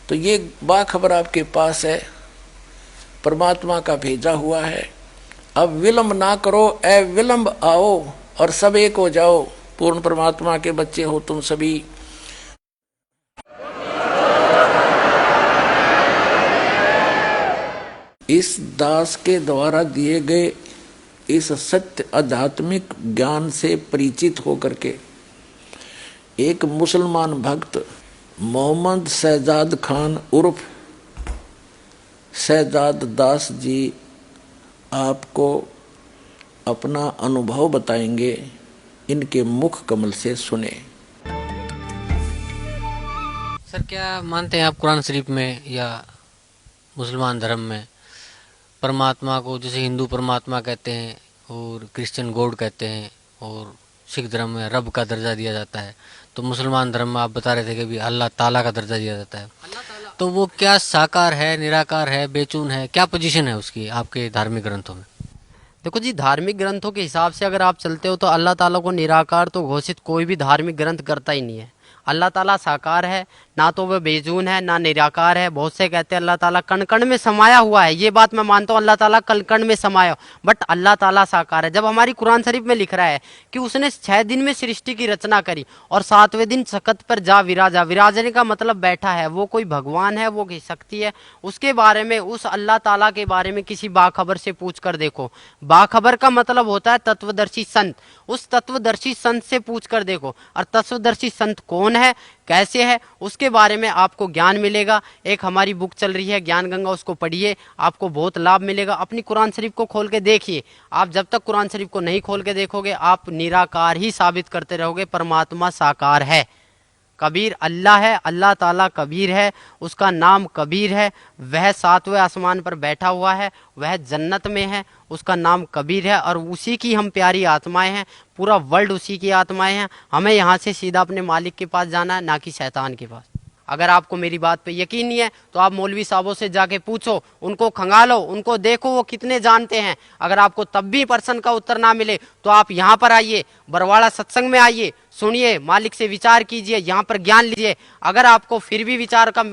तो ये बाखबर आपके पास है, परमात्मा का भेजा हुआ है। अब विलंब ना करो, अविलंब आओ और सब एक हो जाओ। पूर्ण परमात्मा के बच्चे हो तुम सभी। इस दास के द्वारा दिए गए इस सत्य आध्यात्मिक ज्ञान से परिचित होकर के एक मुसलमान भक्त मोहम्मद शहजाद खान उर्फ शहजाद दास जी आपको अपना अनुभव बताएंगे। इनके मुख कमल से सुने। सर, क्या मानते हैं आप कुरान शरीफ में या मुसलमान धर्म में परमात्मा को, जैसे हिंदू परमात्मा कहते हैं और क्रिश्चियन गॉड कहते हैं और सिख धर्म में रब का दर्जा दिया जाता है, तो मुसलमान धर्म में आप बता रहे थे कि भी अल्लाह ताला का दर्जा दिया जाता है, तो वो क्या साकार है, निराकार है, बेचून है, क्या पोजीशन है उसकी आपके धार्मिक ग्रंथों में? देखो जी, धार्मिक ग्रंथों के हिसाब से अगर आप चलते हो तो अल्लाह ताला को निराकार तो घोषित कोई भी धार्मिक ग्रंथ करता ही नहीं है। अल्लाह ताला साकार है, ना तो वह बेजून है ना निराकार है। बहुत से कहते हैं अल्लाह ताला कण कण में समाया हुआ है, ये बात मैं मानता हूँ, अल्लाह ताला कण कण में समाया, बट अल्लाह ताला साकार है। जब हमारी कुरान शरीफ में लिख रहा है कि उसने 6 दिन में सृष्टि की रचना करी और 7वें दिन सकत पर जा विराजा, विराजने का मतलब बैठा है, वो कोई भगवान है, वो कोई शक्ति है, उसके बारे में, उस अल्लाह ताला के बारे में किसी बाखबर से पूछ कर देखो। बाखबर का मतलब होता है तत्वदर्शी संत। उस तत्वदर्शी संत से पूछ कर देखो, और तत्वदर्शी संत कौन है, कैसे है, उसके बारे में आपको ज्ञान मिलेगा। एक हमारी बुक चल रही है ज्ञान गंगा, उसको पढ़िए, आपको बहुत लाभ मिलेगा। अपनी कुरान शरीफ को खोल के देखिए। आप जब तक कुरान शरीफ को नहीं खोल के देखोगे, आप निराकार ही साबित करते रहोगे। परमात्मा साकार है, कबीर अल्लाह है, अल्लाह ताला कबीर है, उसका नाम कबीर है। वह 7वें आसमान पर बैठा हुआ है, वह जन्नत में है, उसका नाम कबीर है, और उसी की हम प्यारी आत्माएं हैं। पूरा वर्ल्ड उसी की आत्माएं हैं। हमें यहाँ से सीधा अपने मालिक के पास जाना है, ना कि शैतान के पास। अगर आपको मेरी बात पे यकीन नहीं है तो आप मौलवी साहबों से जाके पूछो, उनको खंगालो, उनको देखो वो कितने जानते हैं। अगर आपको तब भी प्रश्न का उत्तर ना मिले तो आप यहाँ पर आइए, बरवाड़ा सत्संग में आइए, सुनिए, मालिक से विचार कीजिए, यहाँ पर ज्ञान लीजिए। अगर आपको फिर भी विचार का,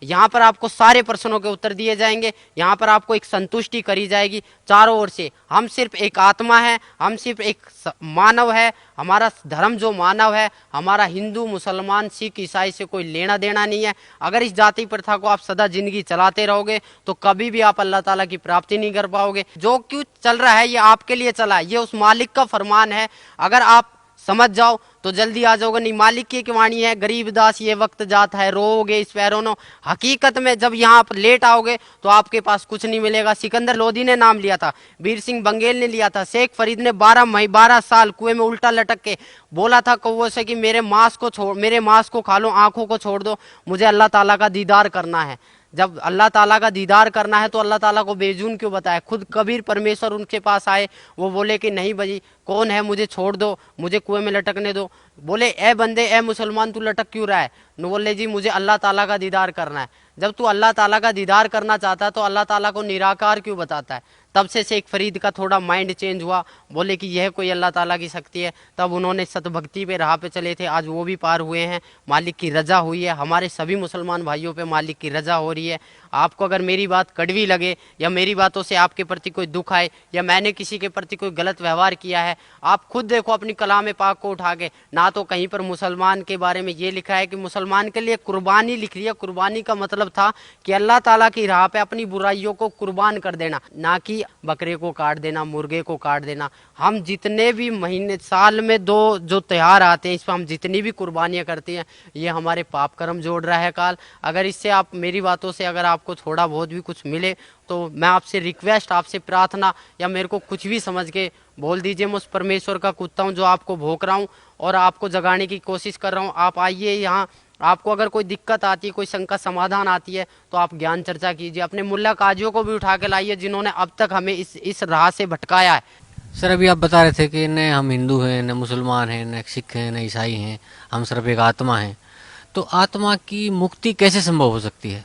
यहाँ पर आपको सारे प्रश्नों के उत्तर दिए जाएंगे। यहाँ पर आपको एक संतुष्टि करी जाएगी चारों ओर से। हम सिर्फ एक आत्मा है, हम सिर्फ एक मानव है। हमारा धर्म जो मानव है, हमारा हिंदू मुसलमान सिख ईसाई से कोई लेना देना नहीं है। अगर इस जाति प्रथा को आप सदा जिंदगी चलाते रहोगे तो कभी भी आप अल्लाह ताला की प्राप्ति नहीं कर पाओगे। जो क्यों चल रहा है ये आपके लिए चला है, ये उस मालिक का फरमान है। अगर आप समझ जाओ तो जल्दी आ जाओगे। नहीं, मालिक की एक वाणी है, गरीब दास ये वक्त जाता है, रोओगे इस पैरों। हकीकत में जब यहाँ पर लेट आओगे तो आपके पास कुछ नहीं मिलेगा। सिकंदर लोधी ने नाम लिया था, वीर सिंह बंगेल ने लिया था, शेख फरीद ने 12 साल कुएं में उल्टा लटक के बोला था कौवों से कि मेरे मांस को खा लो, आंखों को छोड़ दो, मुझे अल्लाह ताला का दीदार करना है। जब अल्लाह ताला का दीदार करना है तो अल्लाह ताला को बेजून क्यों बताया? खुद कबीर परमेश्वर उनके पास आए, वो बोले कि नहीं भाई, कौन है, मुझे छोड़ दो, मुझे कुएं में लटकने दो। बोले ए बंदे, ए मुसलमान, तू लटक क्यों रहा है? न बोले जी मुझे अल्लाह ताला का दीदार करना है। जब तू अल्लाह ताला का दीदार करना चाहता है तो अल्लाह ताला को निराकार क्यों बताता है? तब से शेख फरीद का थोड़ा माइंड चेंज हुआ, बोले कि यह कोई अल्लाह ताला की शक्ति है। तब उन्होंने सतभक्ति पे राह पे चले थे, आज वो भी पार हुए हैं, मालिक की रजा हुई है। हमारे सभी मुसलमान भाइयों पे मालिक की रजा हो रही है। आपको अगर मेरी बात कड़वी लगे या मेरी बातों से आपके प्रति कोई दुख आए या मैंने किसी के प्रति कोई गलत व्यवहार किया है, आप खुद देखो अपनी कलाम पाक को उठा के, ना तो कहीं पर मुसलमान के बारे में ये लिखा है कि मुसलमान के लिए कुर्बानी लिख रही है। कुर्बानी का मतलब था कि अल्लाह ताला की राह पे अपनी बुराइयों को कुर्बान कर देना, ना कि बकरे को काट देना, मुर्गे को काट देना। हम जितने भी महीने, साल में 2 जो त्योहार आते हैं, इस पर हम जितनी भी कुर्बानियाँ करते हैं, ये हमारे पाप कर्म जोड़ रहा है काल। अगर इससे आप मेरी बातों से अगर आपको थोड़ा बहुत भी कुछ मिले तो मैं आपसे रिक्वेस्ट, आपसे प्रार्थना, या मेरे को कुछ भी समझ के बोल दीजिए। मैं उस परमेश्वर का कुत्ता हूँ जो आपको भोंक रहा हूँ और आपको जगाने की कोशिश कर रहा हूँ। आप आइए यहाँ, आपको अगर कोई दिक्कत आती है, कोई शंका समाधान आती है तो आप ज्ञान चर्चा कीजिए। अपने मुल्ला काजियों को भी उठा के लाइए जिन्होंने अब तक हमें इस राह से भटकाया है। सर, अभी आप बता रहे थे कि न हम हिंदू हैं, न मुसलमान हैं, न सिख हैं, न ईसाई हैं, हम सिर्फ एक आत्मा हैं। तो आत्मा की मुक्ति कैसे संभव हो सकती है?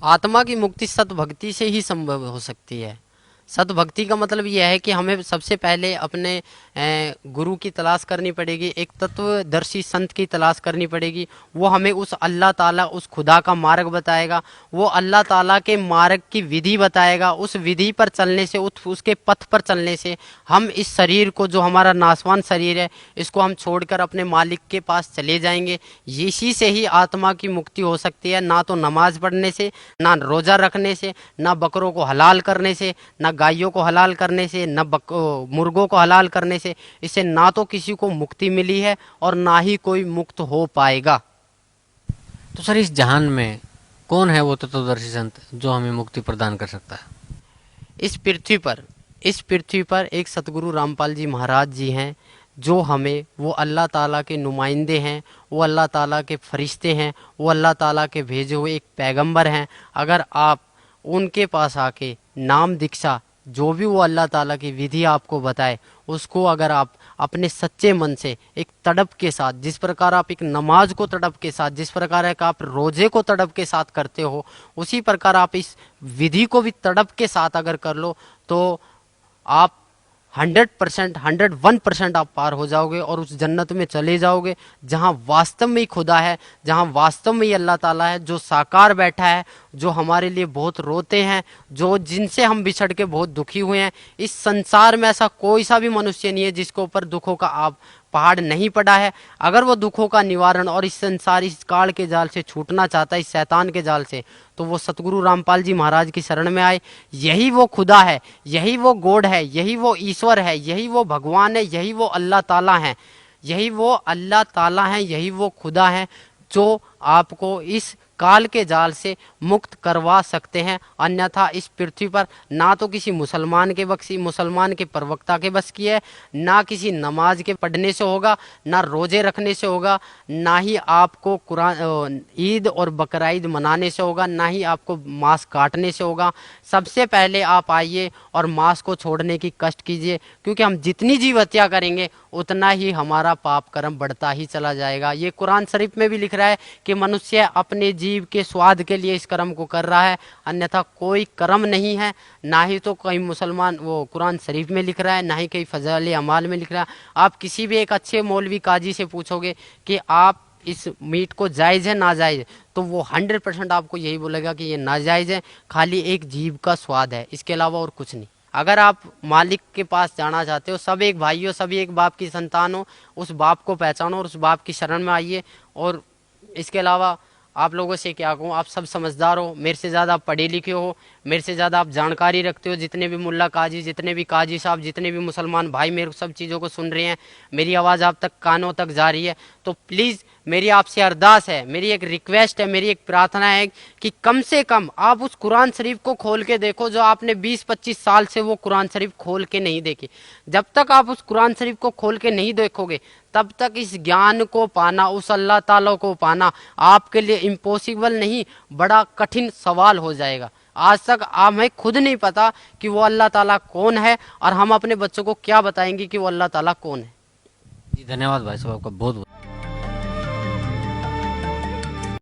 आत्मा की मुक्ति सत भक्ति से ही संभव हो सकती है। सतभक्ति का मतलब यह है कि हमें सबसे पहले अपने गुरु की तलाश करनी पड़ेगी, एक तत्वदर्शी संत की तलाश करनी पड़ेगी। वो हमें उस अल्लाह ताला, उस खुदा का मार्ग बताएगा, वो अल्लाह ताला के मार्ग की विधि बताएगा। उस विधि पर चलने से, उसके पथ पर चलने से हम इस शरीर को, जो हमारा नासवान शरीर है, इसको हम छोड़कर अपने मालिक के पास चले जाएंगे। इसी से ही आत्मा की मुक्ति हो सकती है, ना तो नमाज पढ़ने से, ना रोज़ा रखने से, ना बकरों को हलाल करने से, ना गायों को हलाल करने से, ना मुर्गों को हलाल करने से। इससे ना तो किसी को मुक्ति मिली है और ना ही कोई मुक्त हो पाएगा। तो सर, इस जहान में कौन है वो तत्वदर्शी संत जो हमें मुक्ति प्रदान कर सकता है? इस पृथ्वी पर एक सतगुरु रामपाल जी महाराज जी हैं, जो हमें, वो अल्लाह ताला के नुमाइंदे हैं, वो अल्लाह ताला के फरिश्ते हैं, वो अल्लाह ताला के भेजे हुए एक पैगंबर हैं। अगर आप उनके पास आके नाम दीक्षा, जो भी वो अल्लाह ताला की विधि आपको बताए, उसको अगर आप अपने सच्चे मन से एक तड़प के साथ, जिस प्रकार आप एक नमाज को तड़प के साथ, जिस प्रकार एक आप रोजे को तड़प के साथ करते हो, उसी प्रकार आप इस विधि को भी तड़प के साथ अगर कर लो, तो आप 100%, 101% आप पार हो जाओगे और उस जन्नत में चले जाओगे, जहां वास्तव में ही खुदा है, जहां वास्तव में ही अल्लाह ताला है, जो साकार बैठा है, जो हमारे लिए बहुत रोते हैं, जो जिनसे हम बिछड़ के बहुत दुखी हुए हैं। इस संसार में ऐसा कोई सा भी मनुष्य नहीं है जिसके ऊपर दुखों का आप पहाड़ नहीं पड़ा है। अगर वो दुखों का निवारण और इस संसार, इस काल के जाल से छूटना चाहता है, इस शैतान के जाल से, तो वो सतगुरु रामपाल जी महाराज की शरण में आए। यही वो खुदा है, यही वो गॉड है, यही वो ईश्वर है, यही वो भगवान है, यही वो अल्लाह ताला है, यही वो अल्लाह ताला है, यही वो खुदा है, जो आपको इस काल के जाल से मुक्त करवा सकते हैं। अन्यथा इस पृथ्वी पर ना तो किसी मुसलमान के प्रवक्ता के बस की है, ना किसी नमाज के पढ़ने से होगा, ना रोजे रखने से होगा, ना ही आपको कुरान, ईद और बकरा ईद मनाने से होगा, ना ही आपको मांस काटने से होगा। सबसे पहले आप आइए और मांस को छोड़ने की कष्ट कीजिए, क्योंकि हम जितनी जीव हत्या करेंगे उतना ही हमारा पाप कर्म बढ़ता ही चला जाएगा। ये कुरान शरीफ में भी लिख रहा है कि मनुष्य अपने जीव के स्वाद के लिए इस कर्म को कर रहा है, अन्यथा कोई कर्म नहीं है। ना ही तो कहीं मुसलमान वो कुरान शरीफ में लिख रहा है, ना ही कहीं फज़ाइल अमाल में लिख रहा है। आप किसी भी एक अच्छे मौलवी काजी से पूछोगे कि आप इस मीट को जायज़ है नाजायज़, तो वो 100% आपको यही बोलेगा कि ये नाजायज़ है, खाली एक जीव का स्वाद है, इसके अलावा और कुछ नहीं। अगर आप मालिक के पास जाना चाहते हो, सब एक भाई हो, सभी एक बाप की संतान हो, उस बाप को पहचानो और उस बाप की शरण में आइए। और इसके अलावा आप लोगों से क्या कहूँ, आप सब समझदार हो, मेरे से ज़्यादा आप पढ़े लिखे हो, मेरे से ज़्यादा आप जानकारी रखते हो। जितने भी मुल्ला काजी, जितने भी काजी साहब, जितने भी मुसलमान भाई मेरे सब चीज़ों को सुन रहे हैं, मेरी आवाज़ आप तक कानों तक जा रही है, तो प्लीज़ मेरी आपसे अरदास है, मेरी एक रिक्वेस्ट है, मेरी एक प्रार्थना है कि कम से कम आप उस कुरान शरीफ को खोल के देखो, जो आपने 20-25 साल से वो कुरान शरीफ खोल के नहीं देखी। जब तक आप उस कुरान शरीफ को खोल के नहीं देखोगे, तब तक इस ज्ञान को पाना, उस अल्लाह ताला को पाना आपके लिए इम्पॉसिबल नहीं, बड़ा कठिन सवाल हो जाएगा। आज तक हमें खुद नहीं पता कि वो अल्लाह ताला कौन है, और हम अपने बच्चों को क्या बताएंगे कि वो अल्लाह ताला कौन है। जी धन्यवाद भाई साहब, आपका बहुत बहुत।